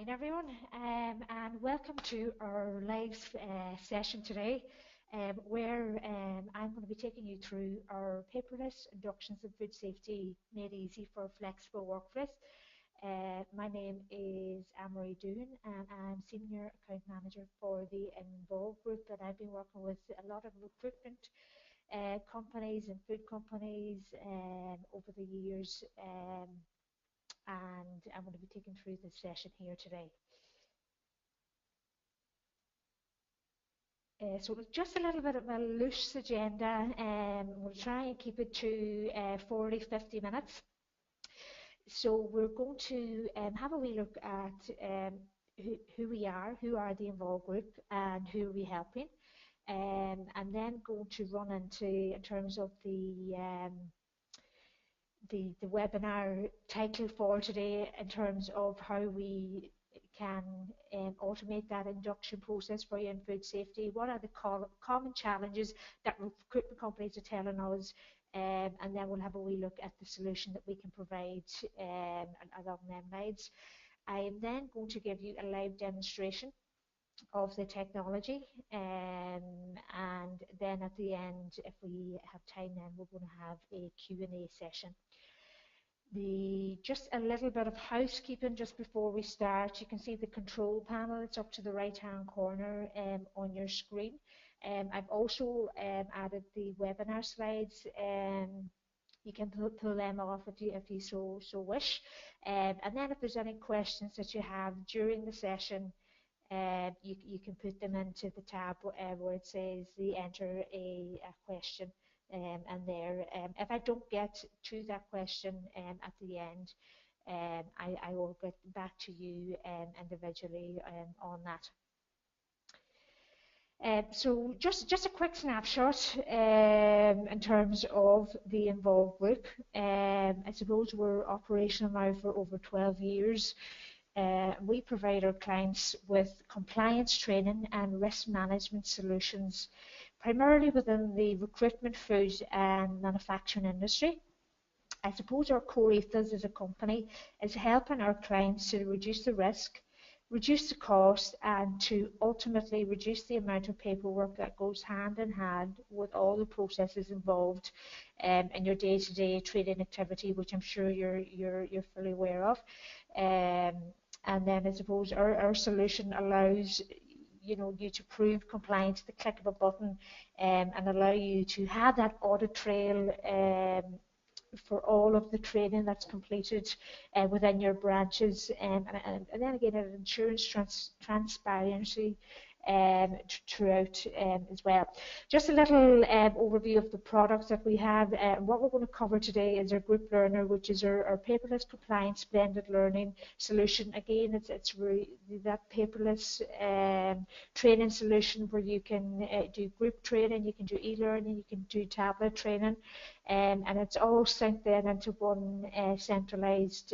everyone, and welcome to our live session today, where I'm going to be taking you through our paperless inductions in food safety made easy for a flexible workplace. My name is Anne-Marie Doon, and I'm Senior Account Manager for the Nvolve group, and I've been working with a lot of recruitment companies and food companies over the years. And I'm going to be taking through this session here today. So just a little bit of a loose agenda, we'll try and keep it to 40-50 minutes. So we're going to have a wee look at who we are, who are the Nvolve group, and who are we helping, and then going to run into, in terms of the webinar title for today, in terms of how we can automate that induction process for you in food safety. What are the common challenges that recruitment companies are telling us, and then we'll have a wee look at the solution that we can provide along them lines. I am then going to give you a live demonstration of the technology, and then at the end, if we have time, then we're going to have a Q&A session. Just a little bit of housekeeping just before we start. You can see the control panel. It's up to the right hand corner on your screen. I've also added the webinar slides. You can pull them off if you so wish. And then if there's any questions that you have during the session, you can put them into the tab where it says the enter a question. And there, if I don't get to that question at the end, I will get back to you individually on that. So just a quick snapshot in terms of the Nvolve group. I suppose we're operational now for over 12 years. We provide our clients with compliance training and risk management solutions, primarily within the recruitment, food and manufacturing industry. I suppose our core ethos as a company is helping our clients to reduce the risk, reduce the cost, and to ultimately reduce the amount of paperwork that goes hand in hand with all the processes involved in your day-to-day trading activity, which I'm sure you're fully aware of. And then I suppose our solution allows you to prove compliance, the click of a button, and allow you to have that audit trail for all of the training that's completed within your branches, and then again an insurance transparency throughout as well. Just a little overview of the products that we have. What we're going to cover today is our group learner, which is our paperless compliance blended learning solution. Again, it's really that paperless training solution where you can do group training, you can do e-learning, you can do tablet training, and it's all synced then into one centralized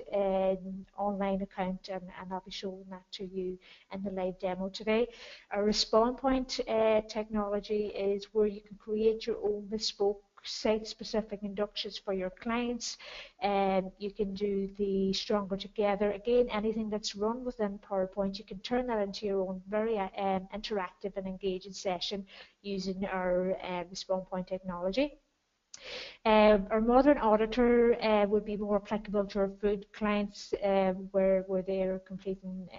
online account, and I'll be showing that to you in the live demo today. Our Respawn Point technology is where you can create your own bespoke site-specific inductions for your clients, and you can do the Stronger Together. Again, anything that's run within PowerPoint, you can turn that into your own very interactive and engaging session using our Respawn Point technology. Our modern auditor would be more applicable to our food clients, where they're completing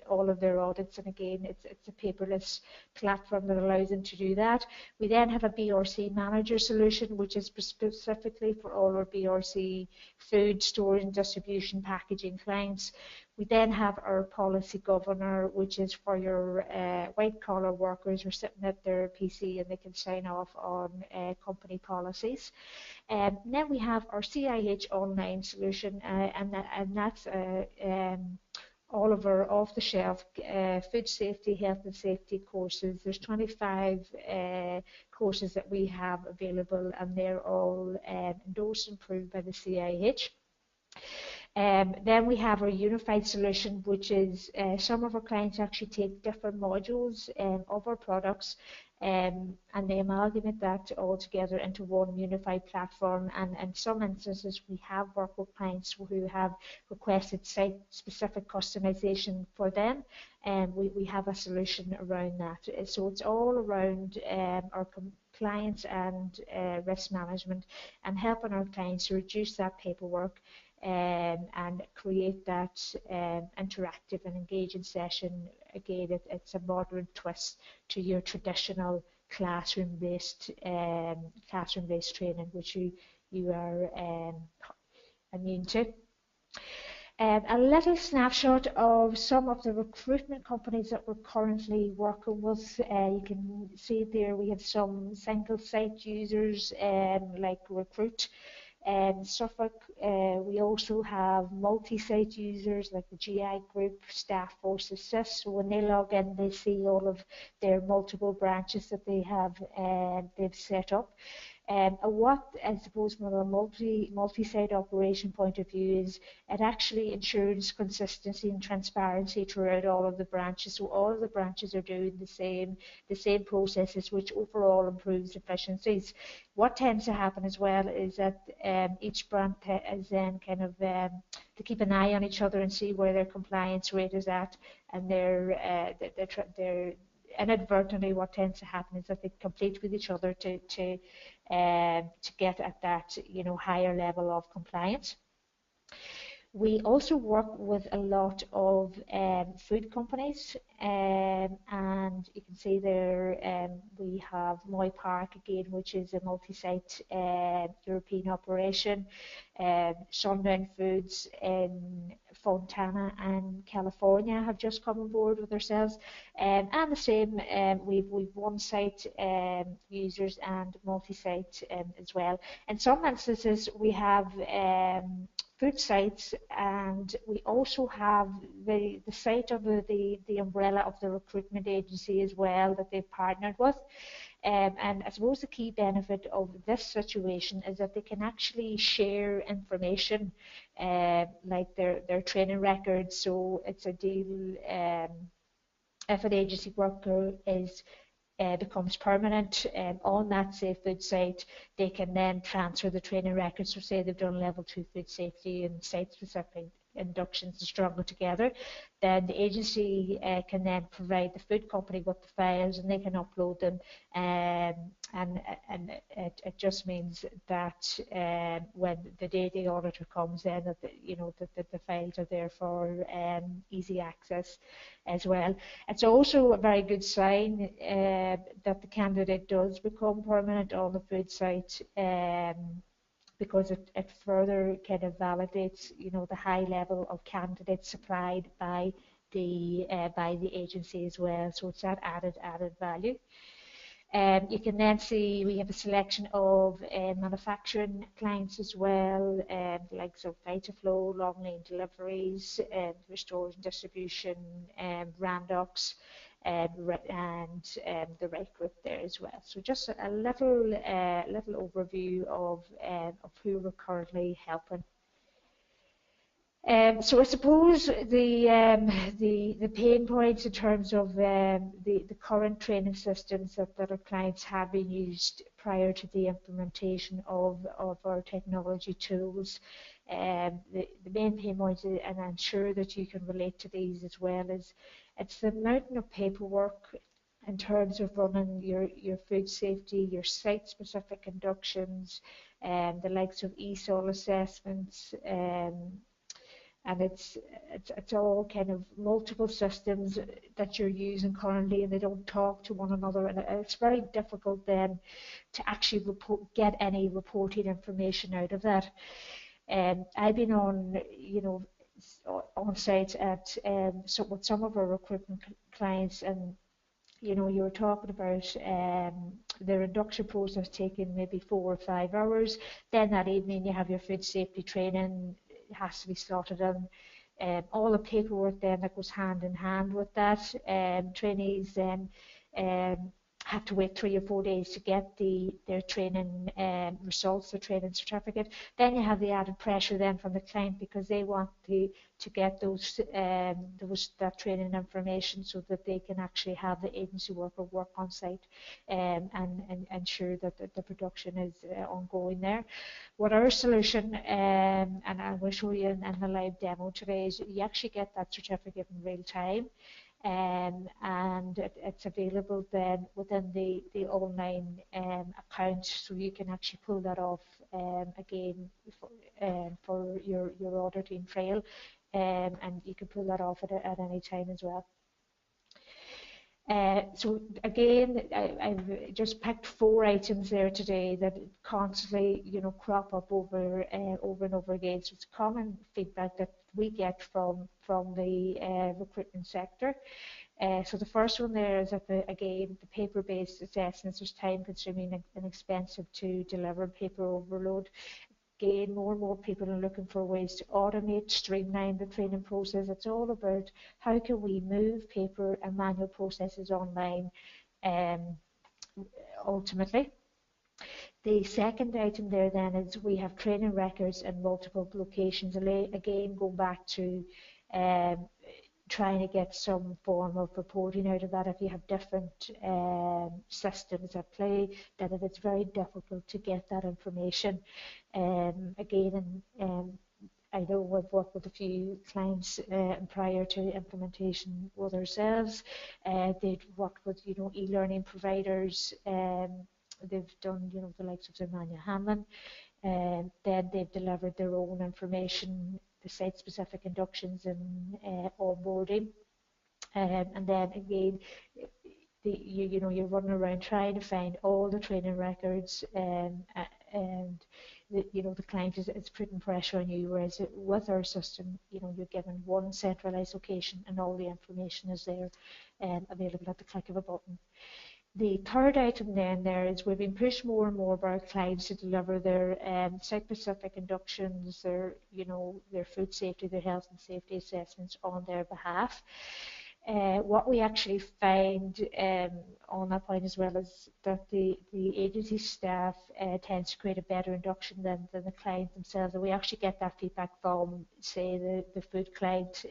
all of their audits, and again it's a paperless platform that allows them to do that. We then have a BRC manager solution, which is specifically for all our BRC food storage and distribution packaging clients. We then have our policy governor, which is for your white collar workers who are sitting at their PC and they can sign off on company policies. And then we have our CIH online solution, and that's all of our off-the-shelf food safety, health and safety courses. There's 25 courses that we have available, and they're all endorsed and approved by the CIH. Then we have our unified solution, which is some of our clients actually take different modules of our products, and they amalgamate that all together into one unified platform. And in some instances, we have worked with clients who have requested site-specific customization for them, and we have a solution around that. So it's all around our compliance and risk management, and helping our clients to reduce that paperwork and create that interactive and engaging session. Again, it's a modern twist to your traditional classroom-based training, which you are immune to. A little snapshot of some of the recruitment companies that we're currently working with. You can see there we have some single site users like Recruit and Suffolk. We also have multi-site users like the GI Group, Staff Force Assist. So when they log in, they see all of their multiple branches that they have they've set up. What I suppose from a multi-site operation point of view is it actually ensures consistency and transparency throughout all of the branches. So all of the branches are doing the same processes, which overall improves efficiencies. What tends to happen as well is that each branch is then kind of to keep an eye on each other and see where their compliance rate is at, and they're inadvertently, what tends to happen is that they compete with each other to get at that higher level of compliance. We also work with a lot of food companies, and you can see there we have Moy Park again, which is a multi-site European operation. Sundown Foods in Fontana and California have just come on board with ourselves, and the same. We've one site users and multi-site as well. In some instances, we have food sites, and we also have the site under the umbrella of the recruitment agency as well that they've partnered with. And I suppose the key benefit of this situation is that they can actually share information like their training records. So it's a deal if an agency worker becomes permanent on that safe food site, they can then transfer the training records. So say they've done level 2 food safety and site-specific inductions and stronger together, then the agency can then provide the food company with the files, and they can upload them, and it just means that when the day the auditor comes in, that the files are there for easy access as well. It's also a very good sign that the candidate does become permanent on the food site, because it further kind of validates the high level of candidates supplied by the agency as well. So it's that added value. You can then see we have a selection of manufacturing clients as well, like Vitaflow, Long Lane Deliveries, Stores and Distribution, Randox, and the right group there as well. So just a little overview of who we're currently helping. So I suppose the pain points in terms of the current training systems that our clients have been used prior to the implementation of our technology tools. The main pain points, and I'm sure that you can relate to these as well, is it's the mountain of paperwork in terms of running your food safety, your site-specific inductions, the likes of ESOL assessments, and it's all kind of multiple systems that you're using currently, and they don't talk to one another, and it's very difficult then to actually get any reporting information out of that. I've been on site at with some of our recruitment clients, and you were talking about their induction process taking maybe 4 or 5 hours. Then that evening you have your food safety training. It has to be slotted in. All the paperwork then that goes hand in hand with that. Trainees then have to wait 3 or 4 days to get their training results, their training certificate. Then you have the added pressure then from the client because they want to get that training information so that they can actually have the agency worker work on site and ensure that the production is ongoing there. What our solution, and I will show you in the live demo today, is you actually get that certificate in real time. And it's available then within the online account, so you can actually pull that off again for your auditing trail, and you can pull that off at any time as well. So again, I've just picked 4 items there today that constantly, crop up over and over again. So it's common feedback that we get from the recruitment sector. So the first one there is that again, the paper-based assessments is time-consuming and expensive to deliver, paper overload. Again, more and more people are looking for ways to automate, streamline the training process. It's all about how can we move paper and manual processes online ultimately. The second item there then is we have training records in multiple locations. Again, going back to trying to get some form of reporting out of that. If you have different systems at play, then it's very difficult to get that information. Again, I know we've worked with a few clients prior to implementation with ourselves. They'd worked with e-learning providers. They've done the likes of Manuel Hanlon. Then they've delivered their own information, the site-specific inductions and onboarding, and then again, you're running around trying to find all the training records, and the client is putting pressure on you. Whereas with our system, you're given one centralized location, and all the information is there, available at the click of a button. The third item then there is we've been pushed more and more by our clients to deliver their site-specific inductions, their food safety, their health and safety assessments on their behalf. What we actually find on that point as well is that the agency staff tends to create a better induction than the client themselves. And we actually get that feedback from, say, the food client.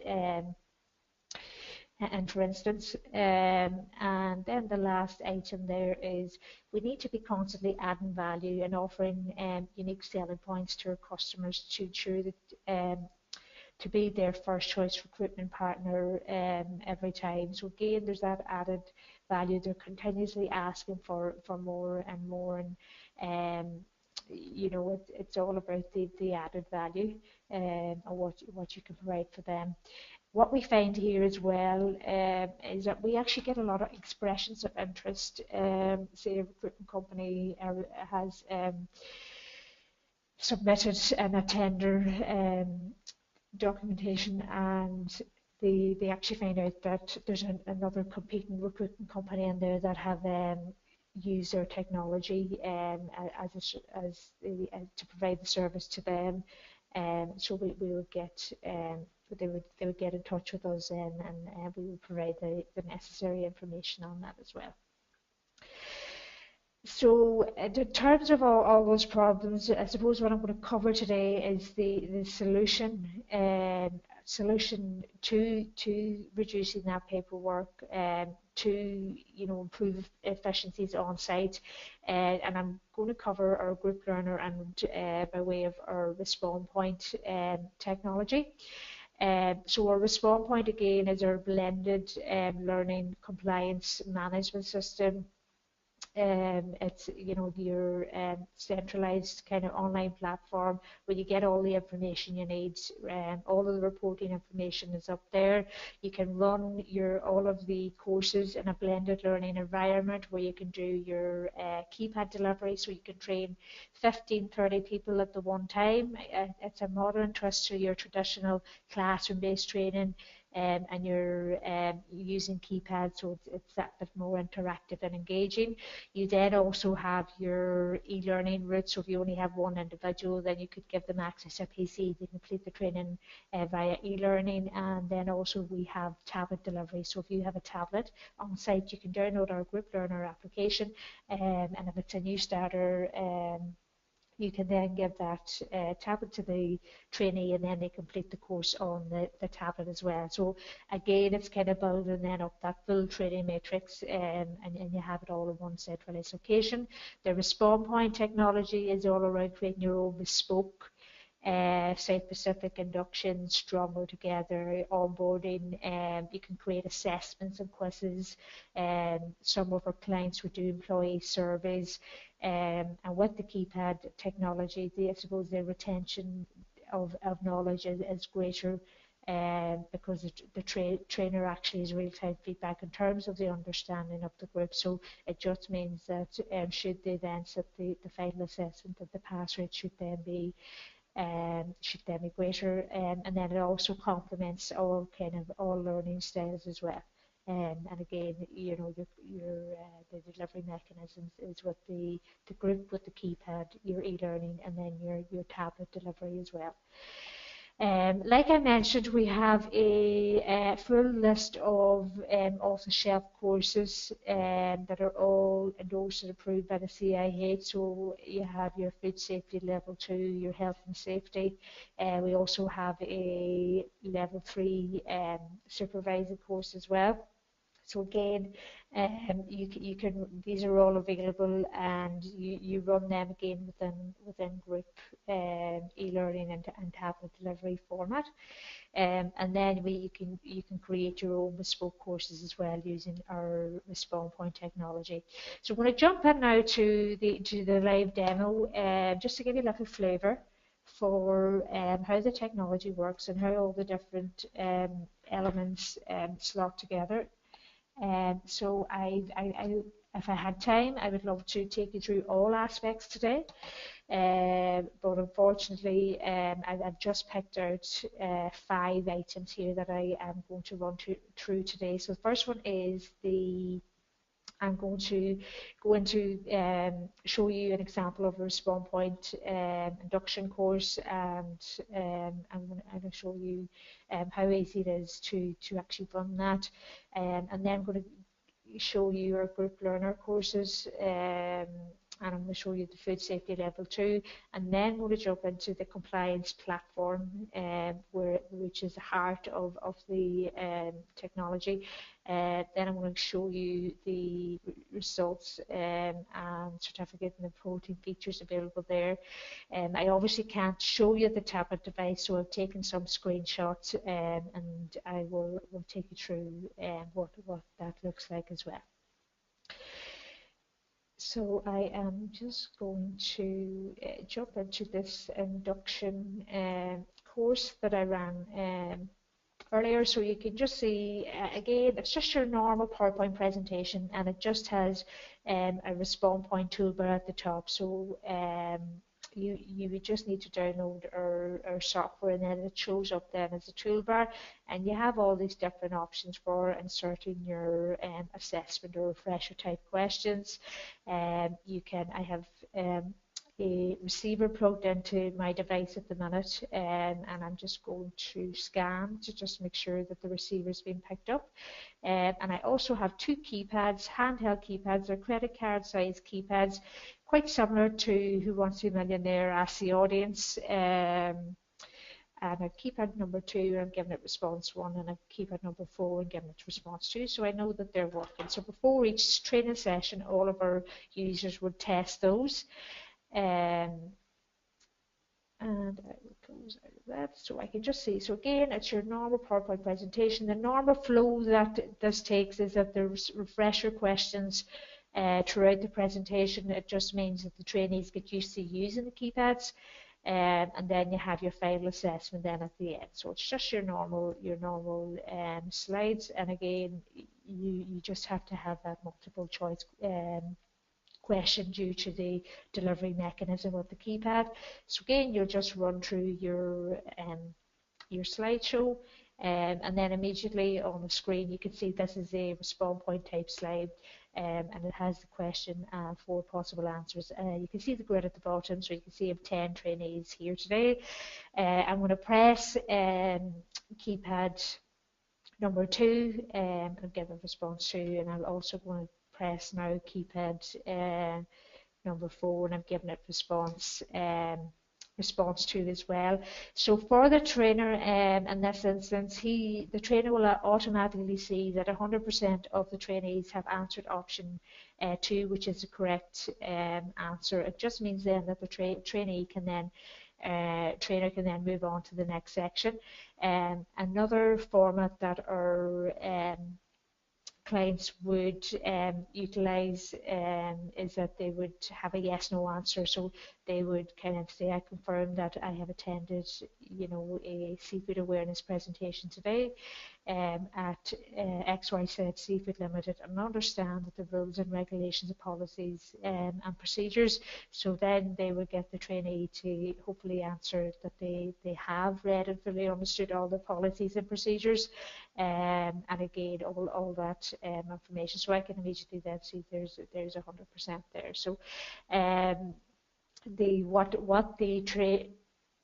And for instance, and then the last item there is we need to be constantly adding value and offering unique selling points to our customers to ensure that to be their first choice recruitment partner every time. So again, there's that added value. They're continuously asking for more and more, and it's all about the added value and what you can provide for them. What we find here as well is that we actually get a lot of expressions of interest. Say a recruitment company has submitted a tender documentation, and they actually find out that there's another competing recruitment company in there that have used their technology to provide the service to them. So we would get they would get in touch with us, and we would provide the necessary information on that as well. So in terms of all those problems, I suppose what I'm going to cover today is the solution to reducing that paperwork, to improve efficiencies on site, and I'm going to cover our group learner and by way of our Respond Point technology. So our Respond Point again is our blended learning compliance management system. It's your centralized kind of online platform where you get all the information you need, and all of the reporting information is up there. You can run all of the courses in a blended learning environment where you can do your keypad delivery, so you can train 15-30 people at the one time. It's a modern twist to your traditional classroom-based training. and you're using keypad, so it's that bit more interactive and engaging. You then also have your e-learning route, so if you only have one individual, then you could give them access to a PC to complete the training via e-learning. And then also we have tablet delivery, so if you have a tablet on site, you can download our group learner application, and if it's a new starter, you can then give that tablet to the trainee, and then they complete the course on the tablet as well. So again, it's kind of building then up that full training matrix, and you have it all in one centralized location. The respawn point technology is all around creating your own bespoke site-specific inductions, stronger together, onboarding. You can create assessments and quizzes. Some of our clients would do employee surveys. And with the keypad technology, I suppose the retention of knowledge is greater, because the trainer actually has real-time feedback in terms of the understanding of the group. So it just means that should they then set the final assessment, that the pass rate should then be greater, and then it also complements all learning styles as well. And again, you know, the delivery mechanisms is with the group with the keypad, your e-learning, and then your tablet delivery as well. Like I mentioned, we have a full list of off-the-shelf courses that are all endorsed and approved by the CIH. So you have your food safety level 2, your health and safety. We also have a level 3 supervising course as well. So again, you can, these are all available, and you run them again within group e-learning and tablet delivery format. And then you can create your own bespoke courses as well using our respawn point technology. So I'm going to jump in now to the live demo, just to give you a little flavour for how the technology works and how all the different elements slot together. So if I had time, I would love to take you through all aspects today. But unfortunately, I've just picked out 5 items here that I am going to run through today. So the first one is I'm going to go into show you an example of a respawn point induction course, and I'm going to show you how easy it is to actually run that, and then I'm going to show you our group learner courses, and I'm going to show you the food safety level 2, and then we're going to jump into the compliance platform, which is the heart of the technology. Then I'm going to show you the results and certificate and the protein features available there. I obviously can't show you the tablet device, so I've taken some screenshots, and I will take you through what that looks like as well. So I am just going to jump into this induction course that I ran earlier. So you can just see, again, it's just your normal PowerPoint presentation, and it just has a respawn point toolbar at the top. So you would just need to download our software, and then it shows up then as a toolbar, and you have all these different options for inserting your assessment or refresher type questions. I have a receiver plugged into my device at the minute, and I'm just going to scan to just make sure that the receiver is being picked up. And I also have 2 keypads, handheld keypads. They're credit card size keypads, quite similar to Who Wants to Be a Millionaire, Ask the Audience. And a keypad number 2, I'm giving it response 1, and a keypad number 4, I'm giving it response 2. So I know that they're working. So before each training session, all of our users would test those. And I will close out of that so I can just see. So again, it's your normal PowerPoint presentation. The normal flow that this takes is that there's refresher questions throughout the presentation. It just means that the trainees get used to using the keypads, and then you have your final assessment then at the end. So it's just your normal slides, and again, you just have to have that multiple choice question due to the delivery mechanism of the keypad. So again, you'll just run through your slideshow, And then immediately on the screen you can see this is a response point type slide, and it has the question and 4 possible answers. You can see the grid at the bottom, so you can see I have 10 trainees here today. I'm going to press keypad number 2 and give a response 2, and I'm also going to press now keypad number 4, and I'm giving it response 2 as well. So for the trainer, in this instance, the trainer will automatically see that 100% of the trainees have answered option 2, which is the correct answer. It just means then that the trainer can then move on to the next section. Another format that our clients would utilize is that they would have a yes/no answer. So they would kind of say, I confirm that I have attended, a seafood awareness presentation today at XYZ Seafood Limited, and understand that the rules and regulations and policies and procedures. So then they would get the trainee to hopefully answer that they have read and fully understood all the policies and procedures, and again all that information. So I can immediately then see there's 100% there. So what the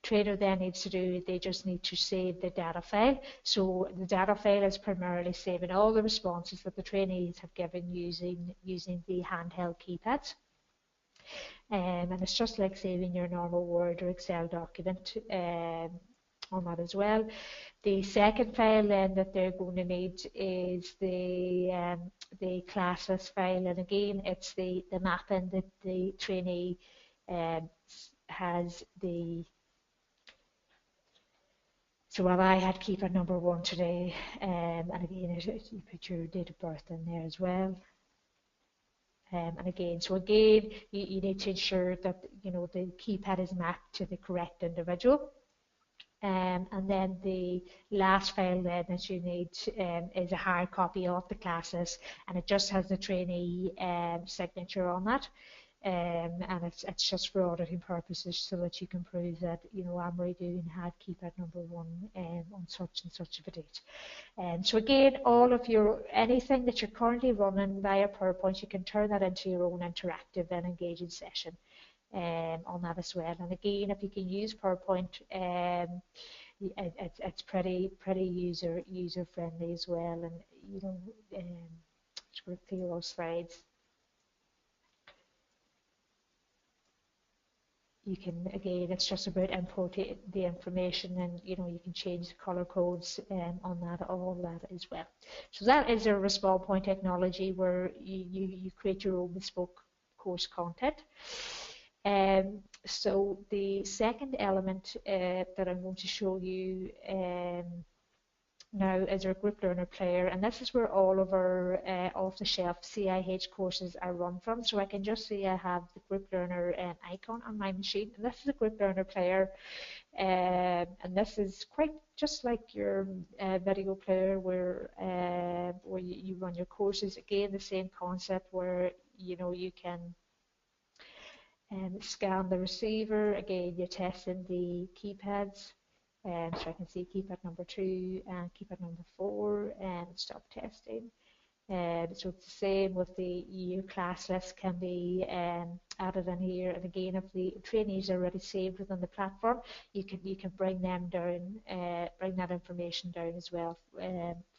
trainer then needs to do, they just need to save the data file. So the data file is primarily saving all the responses that the trainees have given using the handheld keypads. And it's just like saving your normal Word or Excel document on that as well. The second file then that they're going to need is the classes file, and again it's the mapping that the trainee has the. So while I had keypad number 1 today, and again you put your date of birth in there as well. And again, you need to ensure that the keypad is mapped to the correct individual. And then the last file then that you need is a hard copy of the classes, and it just has the trainee signature on that. And it's just for auditing purposes, so that you can prove that Anne-Marie Doohan had keypad number 1 on such and such of a date. So again, all of anything that you're currently running via PowerPoint, you can turn that into your own interactive and engaging session on that as well. And again, if you can use PowerPoint, it's pretty user friendly as well, and just going to clear all slides. You can, again, it's just about importing the information, and you can change the color codes on that, all that as well. So that is a response point technology where you create your own bespoke course content. So the second element that I'm going to show you now is our group learner player, and this is where all of our off-the-shelf CIH courses are run from. So I can just see I have the group learner icon on my machine, and this is a group learner player, and this is quite just like your video player where you run your courses. Again, the same concept where you can scan the receiver. Again, you're testing the keypads. So I can see keypad number 2 and keypad number 4, and stop testing. So it's the same with your class list can be added in here. And again, if the trainees are already saved within the platform, you can bring them down, bring that information down as well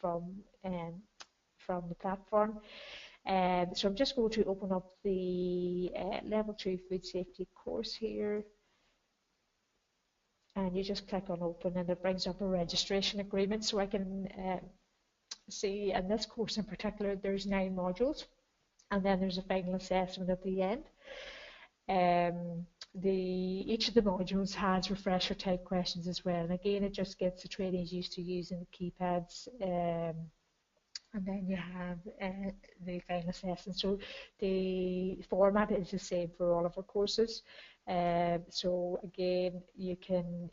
from the platform. So I'm just going to open up the level 2 food safety course here. And you just click on open, and it brings up a registration agreement. So I can see in this course in particular there's 9 modules, and then there's a final assessment at the end. Each of the modules has refresher type questions as well, and again it just gets the trainees used to using the keypads. And then you have the final assessment. So the format is the same for all of our courses. So again, you can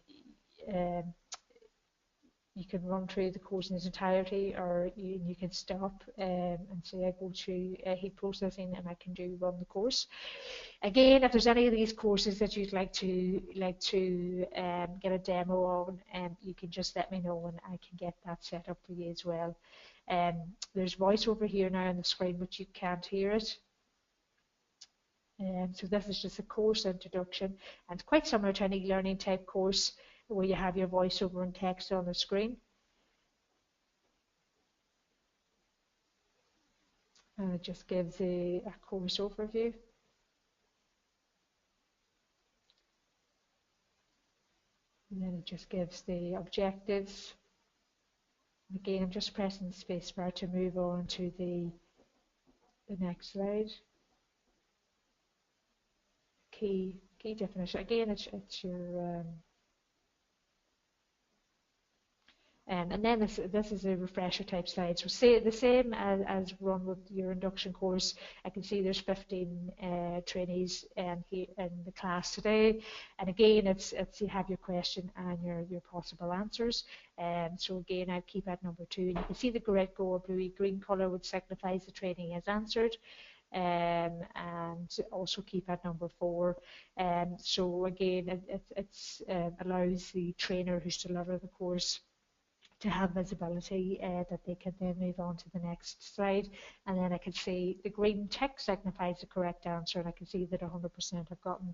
run through the course in its entirety, or you can stop and say I go to heat processing and I can run the course. Again, if there's any of these courses that you'd like to get a demo on, you can just let me know and I can get that set up for you as well. There's voice over here now on the screen, but you can't hear it. So this is just a course introduction, and quite similar to an e-learning type course where you have your voiceover and text on the screen. And it just gives a course overview. And then it just gives the objectives. Again, I'm just pressing the spacebar to move on to the next slide. Key definition. Again, it's your and then this is a refresher type slide. So say the same as run with your induction course. I can see there's 15 trainees here in the class today. And again, it's you have your question and your possible answers. So again, I keep at number 2. And you can see the red or bluey green colour, which signifies the trainee has answered. And also keep at number 4. So again, it allows the trainer who's delivered the course to have visibility that they can then move on to the next slide. And then I can see the green tick signifies the correct answer, and I can see that 100% have gotten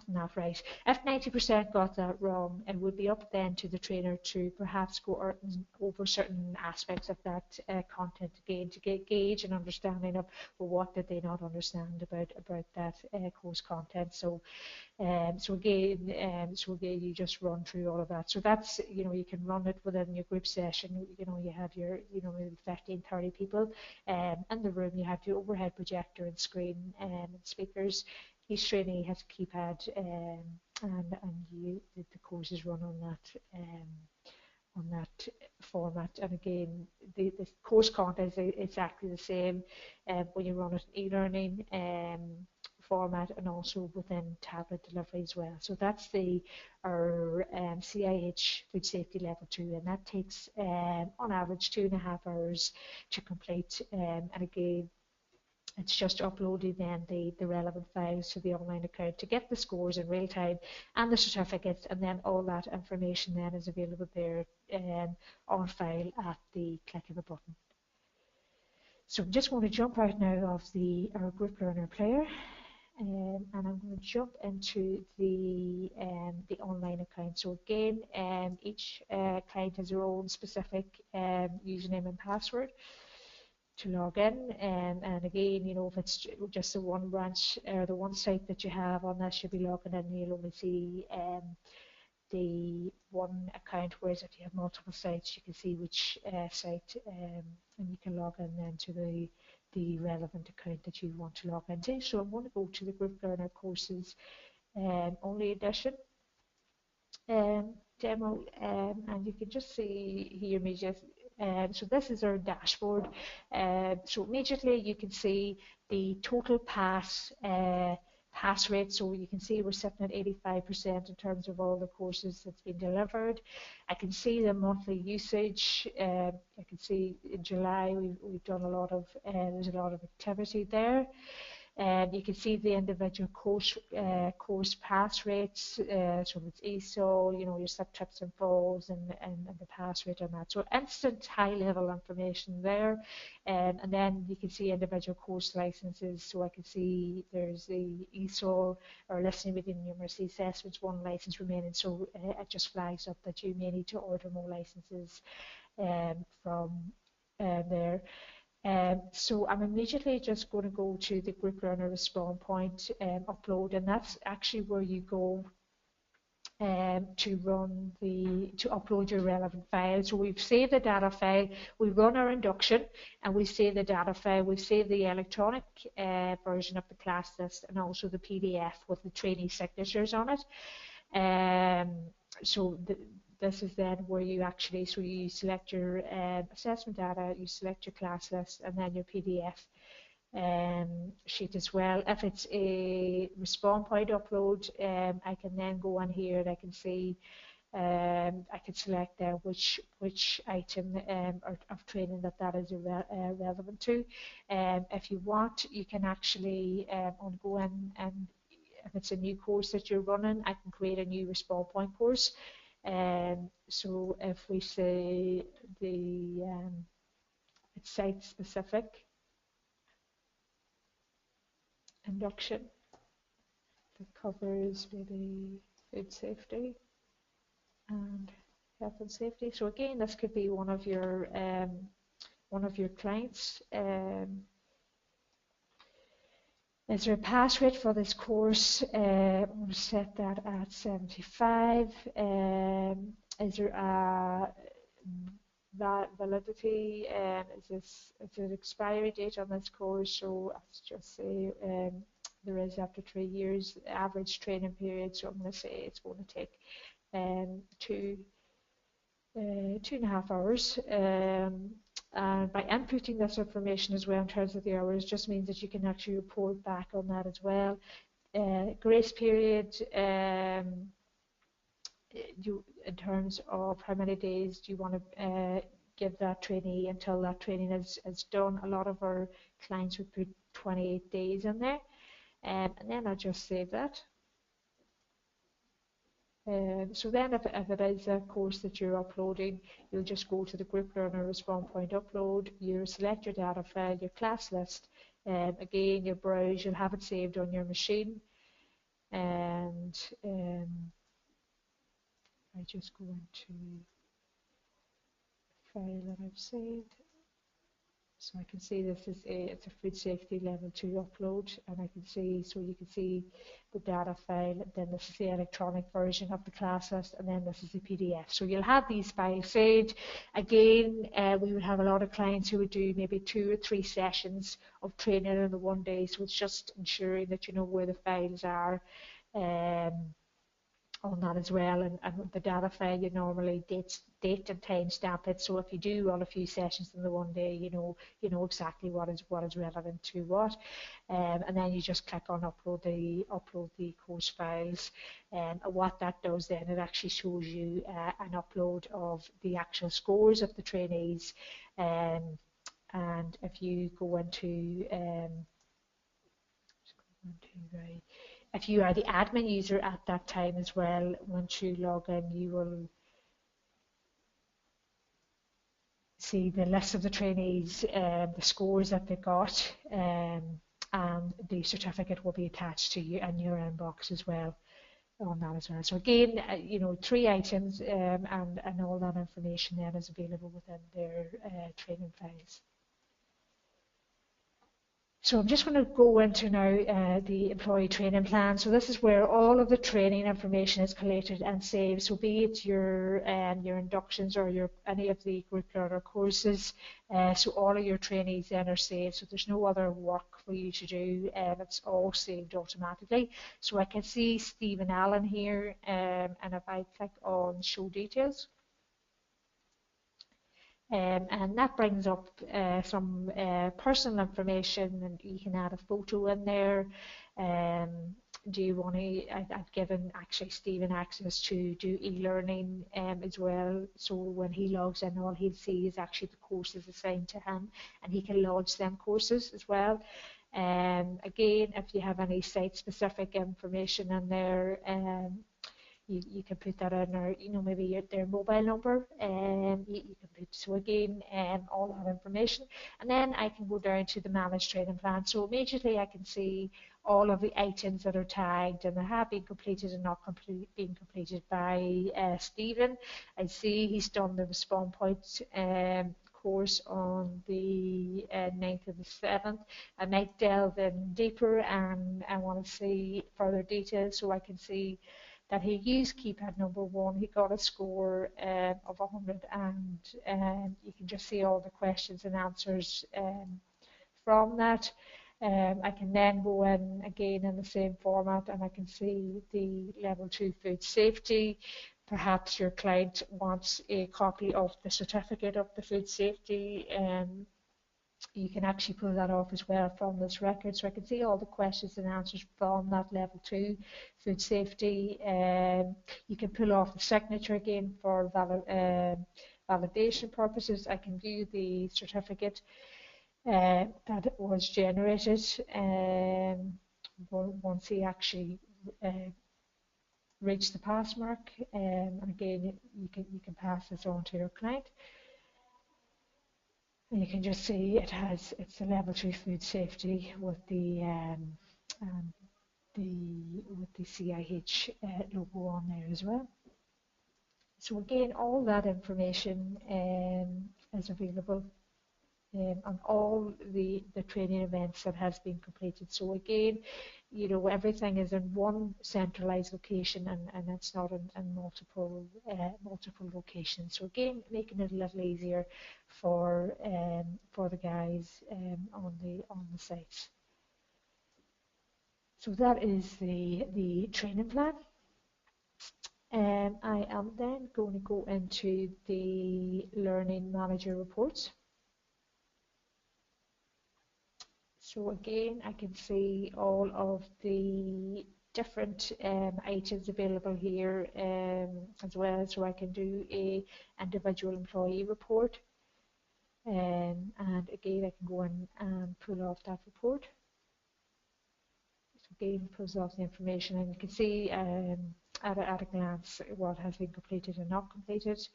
that right. If 90% got that wrong, it would be up then to the trainer to perhaps go over certain aspects of that content again to gauge an understanding of, well, what did they not understand about that course content. So again, you just run through all of that. So that's, you can run it within your group session. You have your, maybe 15, 30 people in the room. You have your overhead projector and screen and speakers. Each trainee has a keypad, and the course is run on that format. And again, the course content is exactly the same when you run it in e-learning format and also within tablet delivery as well. So that's our CIH Food Safety Level 2, and that takes on average 2.5 hours to complete. And again, it's just uploading then the relevant files to the online account to get the scores in real time and the certificates, and then all that information then is available there on file at the click of a button. So I'm just going to jump out now of our Group Learner player. And I'm going to jump into the online account. So again, each client has their own specific username and password to log in. And again, if it's just the one branch or the one site that you have on this, you'll be logging in. You'll only see the one account, whereas if you have multiple sites, you can see which site, and you can log in then to the relevant account that you want to log into. So I'm going to go to the Group Learner Courses only edition demo, and you can just see here so this is our dashboard. So immediately you can see the total pass rate. So you can see we're sitting at 85% in terms of all the courses that's been delivered. I can see the monthly usage. I can see in July we've done a lot of, there's a lot of activity there. You can see the individual course pass rates, so it's ESOL, your slip, trips and falls, and the pass rate on that. So instant high-level information there. And then you can see individual course licenses. So I can see there's the ESOL, or listening within numeracy assessments, 1 license remaining. So it just flags up that you may need to order more licenses from there. So I'm immediately just going to go to the Group Learner Respawn Point upload, and that's actually where you go to upload your relevant file. So we've saved the data file, we run our induction, and we save the data file. We've saved the electronic version of the class list and also the PDF with the trainee signatures on it. This is then where you actually, so you select your assessment data, you select your class list, and then your PDF sheet as well. If it's a Respawn Point upload, I can then go on here and I can see I can select there which item of training that is relevant to. If you want, you can actually go in, and if it's a new course that you're running, I can create a new response point course. So if we say it's site specific induction that covers maybe food safety and health and safety. So again, this could be one of your clients. Is there a pass rate for this course? I'm going to set that at 75. Is there a validity? Is there an expiry date on this course? So let's just say there is after 3 years average training period. So I'm going to say it's going to take 2.5 hours. And by inputting this information as well in terms of the hours just means that you can actually report back on that as well. Grace period, in terms of how many days do you want to give that trainee until that training is done. A lot of our clients would put 28 days in there, and then I'll just save that. So then if it is a course that you're uploading, you'll just go to the group learner response point upload, you select your data file, your class list, again you browse, you'll have it saved on your machine, and I just go into the file that I've saved. So I can see this is it's a food safety level 2 upload, and I can see, so you can see the data file, then this is the electronic version of the class list, and then this is the PDF. So you'll have these files saved. Again, we would have a lot of clients who would do maybe 2 or 3 sessions of training in the one day, so it's just ensuring that you know where the files are on that as well, and the data file you normally date and time stamp it, so if you do run a few sessions in the one day, you know exactly what is relevant to what, and then you just click on upload the course files, and what that does then, it actually shows you an upload of the actual scores of the trainees, and if you go into if you are the admin user at that time as well, once you log in, you will see the list of the trainees, the scores that they got, and the certificate will be attached to you in your inbox as well on that as well. So again, 3 items, and all that information then is available within their training files. So I'm just going to go into now the employee training plan. So this is where all of the training information is collated and saved. So be it your inductions or any of the group learner courses. So all of your trainees then are saved. So there's no other work for you to do, and it's all saved automatically. So I can see Stephen Allen here, and if I click on show details, and that brings up some personal information, and you can add a photo in there. Do you want to? I've given actually Stephen access to do e-learning as well, so when he logs in, all he'll see is actually the courses assigned to him, and he can lodge them courses as well. Again, if you have any site-specific information in there, you can put that in, or maybe their mobile number, and you can put, so again, all that information, and then I can go down to the managed training plan. So immediately I can see all of the items that are tagged and that have been completed and not being completed by Stephen. I see he's done the response point course on the 9th of the 7th. I might delve in deeper, and I want to see further details, so I can see that he used keypad number 1. He got a score of 100, and you can just see all the questions and answers from that. I can then go in again in the same format, and I can see the level 2 food safety. Perhaps your client wants a copy of the certificate of the food safety you can actually pull that off as well from this record. So I can see all the questions and answers from that level 2 food safety. You can pull off the signature again for validation purposes. I can view the certificate that was generated once he actually reached the pass mark. And again, you can pass this on to your client. And you can just see it's a level 2 food safety with the CIH logo on there as well. So again, all that information is available on all the training events that has been completed. So again, you know, everything is in one centralized location, and it's not in multiple locations. So again, making it a little easier for the guys on the sites. So that is the training plan. I am then going to go into the Learning Manager reports. So again, I can see all of the different items available here as well. So I can do a individual employee report, and again, I can go in and pull off that report. So again, pulls off the information, and you can see at a glance what has been completed and not completed.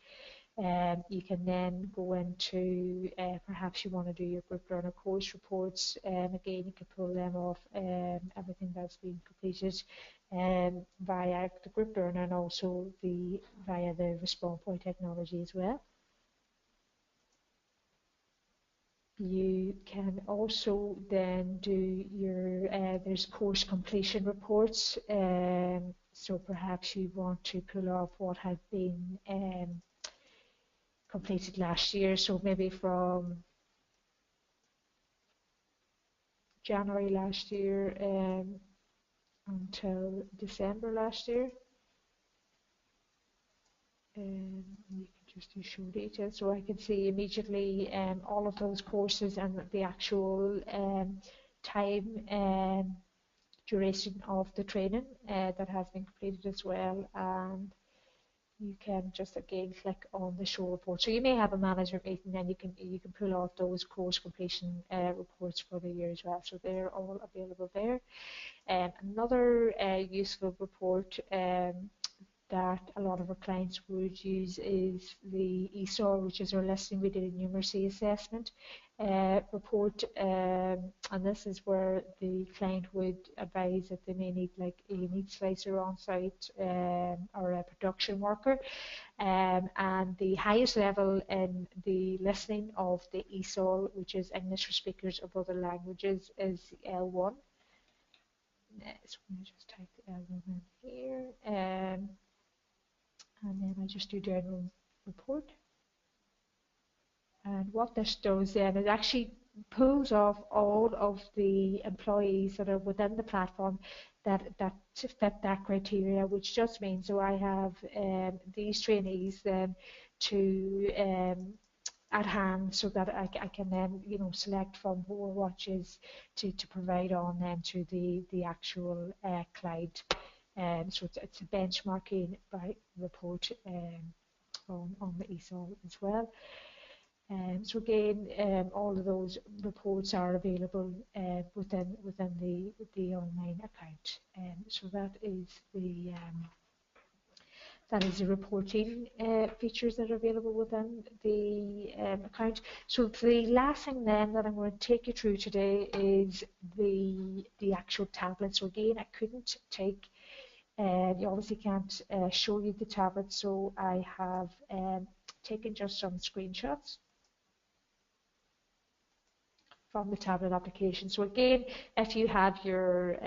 You can then go into perhaps you want to do your group learner course reports. Again, you can pull them off, everything that's been completed via the group learner, and also via the Response Point technology as well. You can also then do your there's course completion reports. So perhaps you want to pull off what had been completed last year, so maybe from January last year until December last year. You can just do show details, so I can see immediately all of those courses and the actual time duration of the training that has been completed as well. And you can just again click on the show report. So you may have a manager meeting, and you can pull off those course completion reports for the year as well. So they're all available there. Another useful report that a lot of our clients would use is the ESOL, which is our listening, reading and numeracy assessment report, and this is where the client would advise that they may need like a meat slicer on site or a production worker, and the highest level in the listening of the ESOL, which is English for speakers of other languages, is L1. So let me just type the L1 in here, and then I just do general report. And what this does then is actually pulls off all of the employees that are within the platform that fit that criteria, which just means so I have these trainees then to at hand, so that I can then select from more watches to provide on then to the actual client. So it's a benchmarking by report on the ESOL as well. So again, all of those reports are available within the online account. So that is the reporting features that are available within the account. So the last thing then that I'm going to take you through today is the actual tablet. So again, I couldn't take you obviously can't show you the tablet, so I have taken just some screenshots from the tablet application. So again, if you have your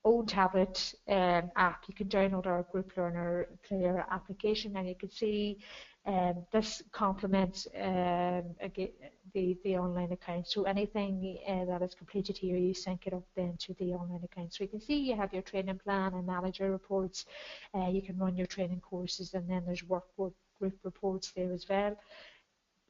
own tablet app, you can download our Group Learner Player application, and you can see this complements the online account. So anything that is completed here, you sync it up then to the online account. So you can see you have your training plan and manager reports. You can run your training courses, and then there's workbook group reports there as well.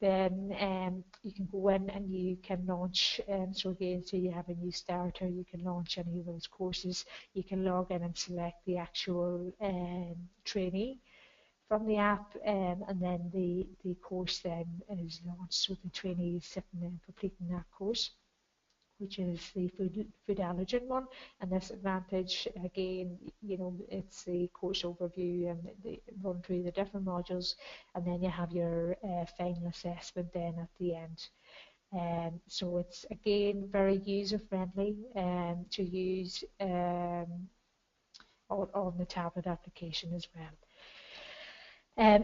then you can go in and you can launch. So again, so you have a new starter, you can launch any of those courses. You can log in and select the actual trainee from the app, and then the course then is launched. So the trainee is sitting there completing that course, which is the food allergen one. And this advantage, again, it's the course overview and the run through the different modules, and then you have your final assessment then at the end. So it's, again, very user friendly to use on the tablet application as well.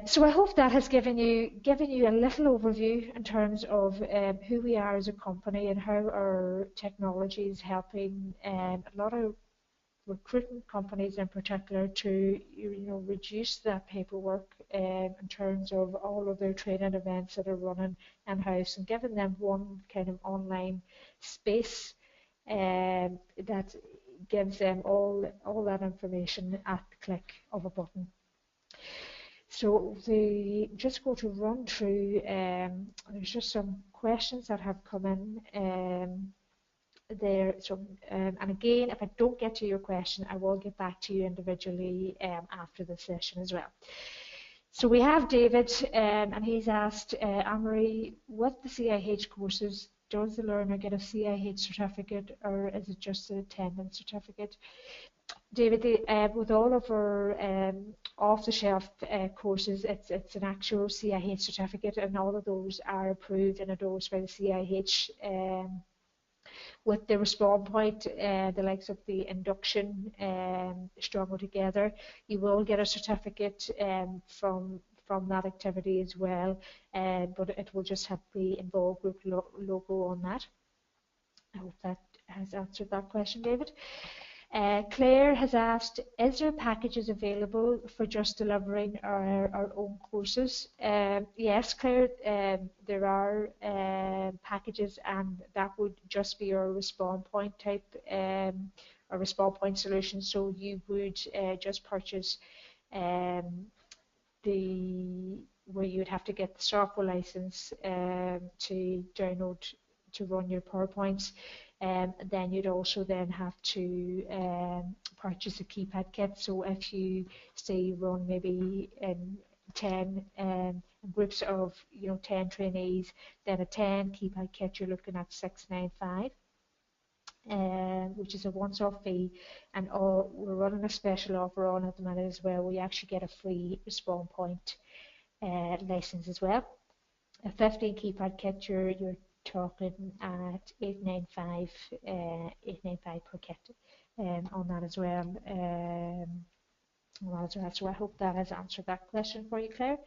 So I hope that has given you a little overview in terms of who we are as a company and how our technology is helping a lot of recruitment companies in particular to reduce that paperwork in terms of all of their training events that are running in-house, and giving them one kind of online space that gives them all that information at the click of a button. So just go to run through, there's just some questions that have come in there. So, and again, if I don't get to your question, I will get back to you individually after the session as well. So we have David, and he's asked, Anne-Marie, with the CIH courses, does the learner get a CIH certificate, or is it just an attendance certificate? David, with all of our off-the-shelf courses, it's an actual CIH certificate, and all of those are approved and endorsed by the CIH. With the Respond Point, the likes of the Induction, Stronger Together, you will get a certificate from that activity as well, but it will just have the Nvolve Group logo on that. I hope that has answered that question, David. Claire has asked, is there packages available for just delivering our own courses? Yes, Claire, there are packages, and that would just be our Respond Point type, a Respond Point solution. So you would just purchase where you'd have to get the software license to download to run your PowerPoints. Then you'd also then have to purchase a keypad kit. So if you say run maybe in 10 groups of 10 trainees, then a 10 keypad kit you're looking at $695, which is a once-off fee. And we're running a special offer on at the minute as well. We actually get a free Respond Point license as well. A 15 keypad kit you're talking at $895 per kit on that as well. So I hope that has answered that question for you, Claire.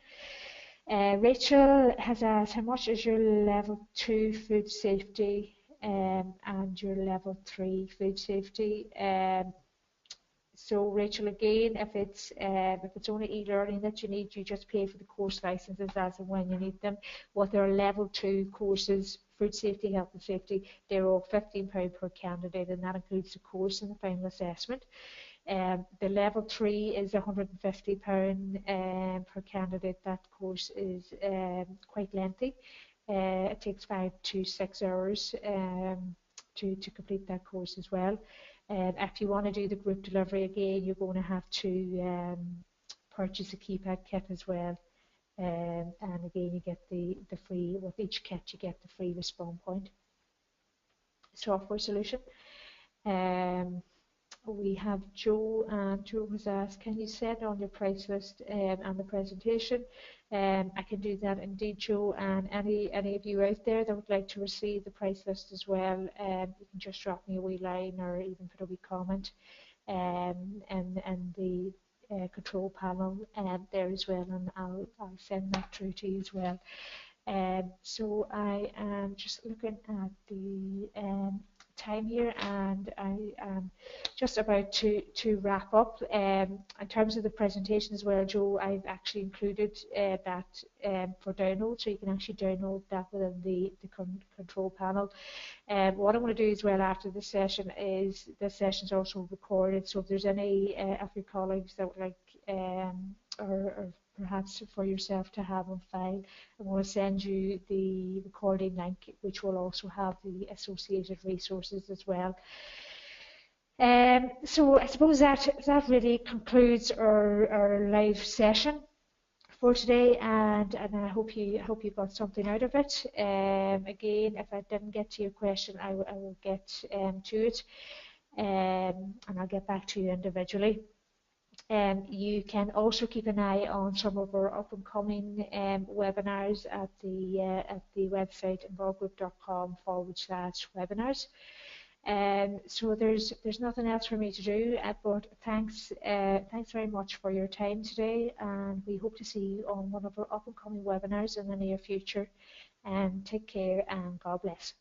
Rachel has asked, how much is your level 2 food safety and your level 3 food safety? So Rachel, again, if it's only e-learning that you need, you just pay for the course licenses as and when you need them. With our level 2 courses, food safety, health and safety, they're all £15 per candidate, and that includes the course and the final assessment. The level 3 is £150 per candidate. That course is quite lengthy. It takes 5 to 6 hours to complete that course as well. If you want to do the group delivery, again, you're going to have to purchase a keypad kit as well. And again, you get the free, with each kit you get the free Respond Point software solution. We have Joe, and Joe has asked, can you send on your price list and the presentation? I can do that indeed, Joe, and any of you out there that would like to receive the price list as well, you can just drop me a wee line or even put a wee comment and the control panel there as well, and I'll send that through to you as well. So I am just looking at the time here, and I am just about to wrap up. In terms of the presentation as well, Joe, I've actually included that for download, so you can actually download that within the control panel. What I'm going to do as well after this session is, this session is also recorded, so if there's any of your colleagues that would like or perhaps for yourself to have on file. I'm going to send you the recording link, which will also have the associated resources as well. So I suppose that really concludes our live session for today, and I hope you got something out of it. Again, if I didn't get to your question, I will get to it, and I'll get back to you individually. You can also keep an eye on some of our up and coming webinars at the website involvegroup.com/webinars. So there's nothing else for me to do, but thanks very much for your time today, and we hope to see you on one of our up and coming webinars in the near future. And take care, and God bless.